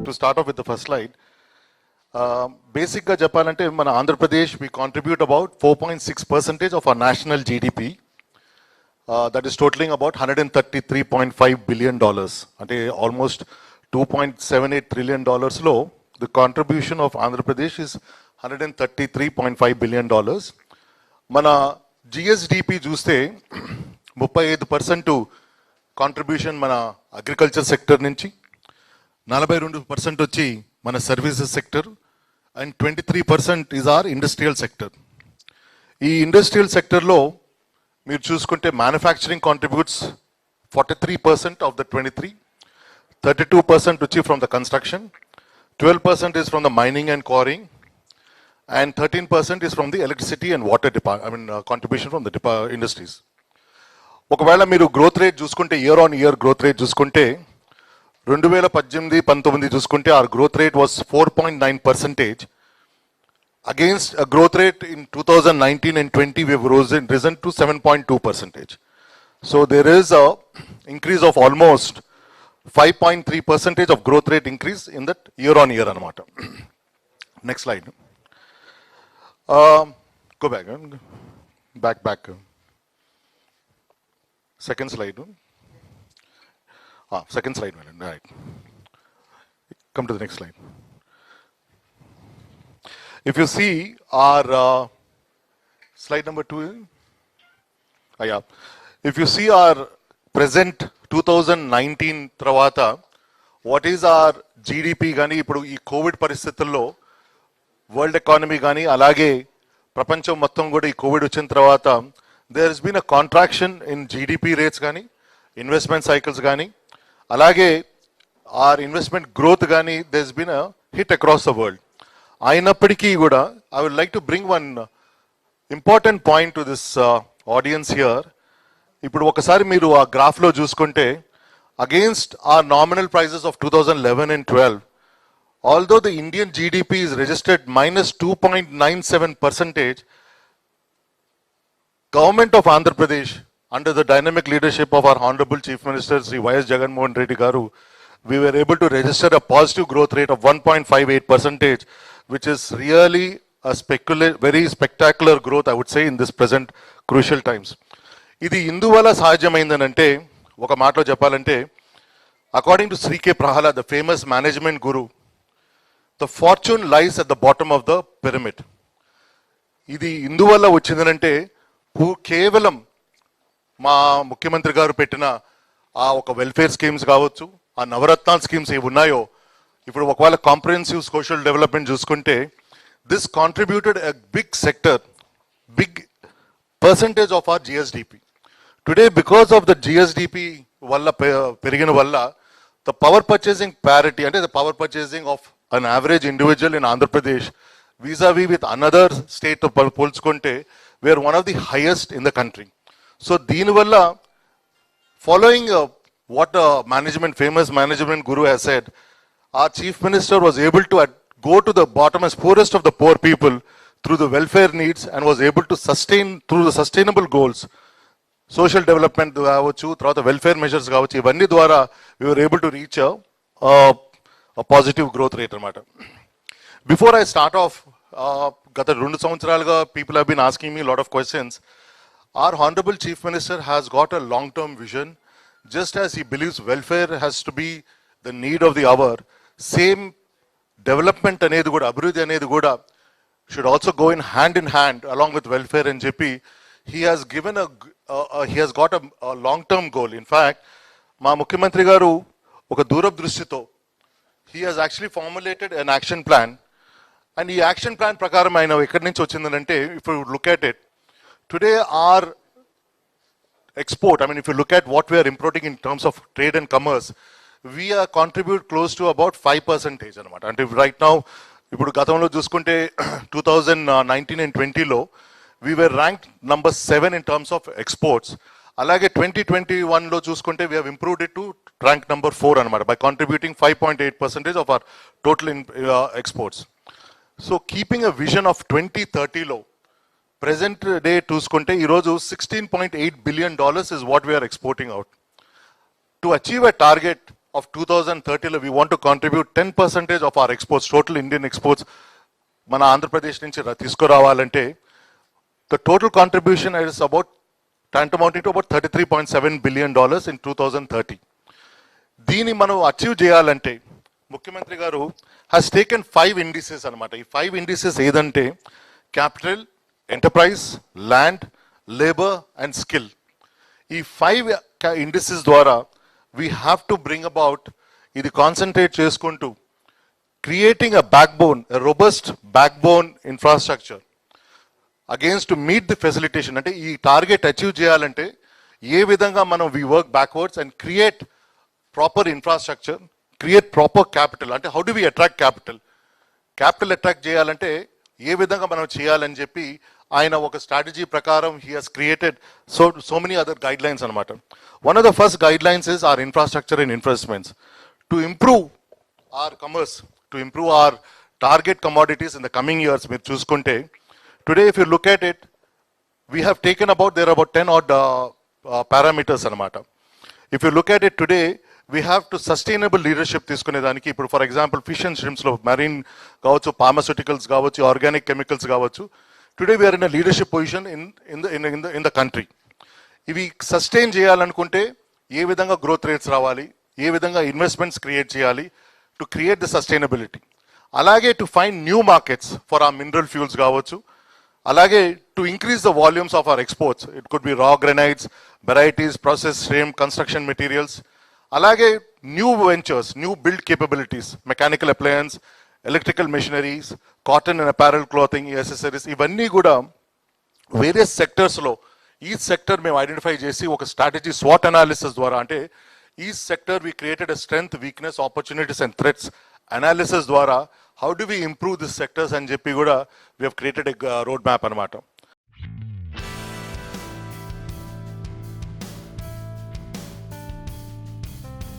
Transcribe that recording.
To start off with the first slide, basically చెప్పాలంటే మన Andhra Pradesh we contribute about 4.6% of our national GDP. That is totaling about $133.5 billion. అంటే almost $2.78 trillion లో the contribution of Andhra Pradesh is $133.5 billion. మన GSDP చూస్తే 35% contribution మన agriculture sector నుంచి, 42% వచ్చి మన services sector and 23% is are industrial sector. ఈ industrial సెక్టర్లో మీరు చూసుకుంటే మ్యానుఫ్యాక్చరింగ్ కాంట్రిబ్యూట్స్ 43% ఆఫ్ ద 23, 32% వచ్చి from the construction, 12% is from the mining and quarrying, and 13% is from the electricity and water contribution from the industries. ఒకవేళ మీరు growth rate చూసుకుంటే year on year growth rate చూసుకుంటే 2018-19 చూసుకుంటే our growth rate was 4.9%. Against a growth rate in 2019 and 20 we have risen to 7.2%. So there is a increase of almost 5.3% of growth rate increase in that year on year anamata. Next slide. Go back. Second slide. Second slide, right. Come to the next slide. If you see our slide number 2, yeah. If you see our present 2019 తర్వాత what is our GDP కానీ ఇప్పుడు ఈ Covid పరిస్థితుల్లో world economy కానీ అలాగే ప్రపంచం మొత్తం కూడా ఈ కోవిడ్ వచ్చిన తర్వాత there has been a contraction in GDP rates కానీ, ఇన్వెస్ట్మెంట్ సైకిల్స్ కానీ, అలాగే ఆర్ ఇన్వెస్ట్మెంట్ గ్రోత్ కానీ there has been a hit across the world. అయినప్పటికీ కూడా I would like to bring one important point to this audience here. ఇప్పుడు ఒకసారి మీరు ఆ గ్రాఫ్లో చూసుకుంటే against our nominal prices of 2011 and 12, although the Indian GDP is registered minus 2.97%, Government of Andhra Pradesh, under the dynamic leadership of our Honorable Chief Minister Sri Y.S. Jagannath Reddy Garu, we were able to register a positive growth rate of 1.58%, which is really a very spectacular growth, I would say, in this present crucial times. ఇది ఇందువల్ల సాధ్యమైందనంటే ఒక మాటలో చెప్పాలంటే, according to Sri K. Prahalad, the famous management guru, the fortune lies at the bottom of the pyramid. ఇది ఇందువల్ల వచ్చిందనంటే కేవలం మా ముఖ్యమంత్రి గారు పెట్టిన ఆ ఒక వెల్ఫేర్ స్కీమ్స్ కావచ్చు, ఆ నవరత్నాల స్కీమ్స్ ఏవి ఉన్నాయో, ఇప్పుడు ఒకవేళ కాంప్రహెన్సివ్ సోషల్ డెవలప్మెంట్ చూసుకుంటే this contributed a big sector, big percentage of our GSDP. Today because of the GSDP వల్ల పెరిగిన వల్ల ద పవర్ పర్చేసింగ్ ప్యారిటీ, అంటే the power purchasing of an average individual in Andhra Pradesh vis-a-vis with another state of పోల్చుకుంటే we are one of the highest in the country. So దీనివల్ల following what famous management guru has said, our chief minister was able to go to the bottomest, poorest of the poor people through the welfare needs and was able to sustain through the sustainable goals, social development కావచ్చు, తర్వాత welfare measures కావచ్చు, ఇవన్నీ ద్వారా we were able to reach a positive growth rate అన్నమాట. Before I start off, గత 2 సంవత్సరాలుగా people have been asking me a lot of questions. Our Honorable Chief Minister has got a long-term vision. Just as he believes welfare has to be the need of the hour, same development అనేది కూడా, అభివృద్ధి అనేది కూడా should also go in hand along with welfare and JP. He has got a long-term goal. In fact, మా ముఖ్యమంత్రి గారు ఒక దూరదృష్టితో he has actually formulated an action plan. And ఈ యాక్షన్ ప్లాన్ ప్రకారం ఆయన ఎక్కడి నుంచి వచ్చిందంటే, if you look at it, today our export, if you look at what we are importing in terms of trade and commerce, we contribute close to about 5% అనమాట. అంటే right now, ఇప్పుడు గతంలో చూసుకుంటే 2019 and 20లో we were ranked number 7 in terms of exports. అలాగే 2021లో చూసుకుంటే we have improved it to rank number 4 అనమాట, by contributing 5.8% of our total exports. So keeping a vision of 2030లో present day చూసుకుంటే ఈరోజు $16.8 billion is what we are exporting out. To achieve a target of 2030, we want to contribute 10% of our exports, total Indian exports, మన ఆంధ్రప్రదేశ్ నుంచి తీసుకురావాలంటే the total contribution is about tantamounting to about $33.7 billion in 2030. దీన్ని మనం achieve చేయాలంటే ముఖ్యమంత్రి గారు has taken 5 indices అనమాట. ఈ 5 indices ఏదంటే capital, enterprise, land, labour and skill. ఈ 5 indices ద్వారా we have to bring about ఇది కాన్సన్ట్రేట్ చేసుకుంటూ creating a backbone, a robust backbone infrastructure against to meet the facilitation. అంటే ఈ టార్గెట్ అచీవ్ చేయాలంటే ఏ విధంగా మనం we work backwards and create proper infrastructure, create proper capital. అంటే how do we attract capital? Capital attract చేయాలంటే ఏ విధంగా మనం చేయాలని చెప్పి ఆయన ఒక స్ట్రాటజీ ప్రకారం he has created so many other guidelines అనమాట. One of the first guidelines is our infrastructure and investments to improve our commerce, to improve our target commodities in the coming years. మీరు చూసుకుంటే today if you look at it, we have taken about, there are about 10 odd parameters అనమాట. If you look at it today, we have to sustainable leadership తీసుకునేదానికి ఇప్పుడు for example fish and షిమ్స్లో marine కావచ్చు, pharmaceuticals కావచ్చు, organic chemicals కావచ్చు, today we are in a leadership position in the country. ఇవి sustain చేయాలనుకుంటే ఏ విధంగా గ్రోత్ రేట్స్ రావాలి, ఏ విధంగా ఇన్వెస్ట్మెంట్స్ క్రియేట్ చేయాలి టు క్రియేట్ ద సస్టైనబిలిటీ. అలాగే to find new markets for ఆ మినరల్ ఫ్యూల్స్ కావచ్చు, అలాగే to increase the volumes of our exports. It could be raw granites, varieties, process, shame, construction materials. అలాగే new ventures, new build capabilities, mechanical appliance, electrical machineries, cotton and apparel clothing, accessories, ఇవన్నీ కూడా various సెక్టర్స్లో ఈ sector మేము identify చేసి ఒక strategy swat analysis ద్వారా, అంటే ఈ sector we created a strength, weakness, opportunities and threats analysis ద్వారా how do we improve this sectors అని చెప్పి కూడా we have created a road map అనమాట.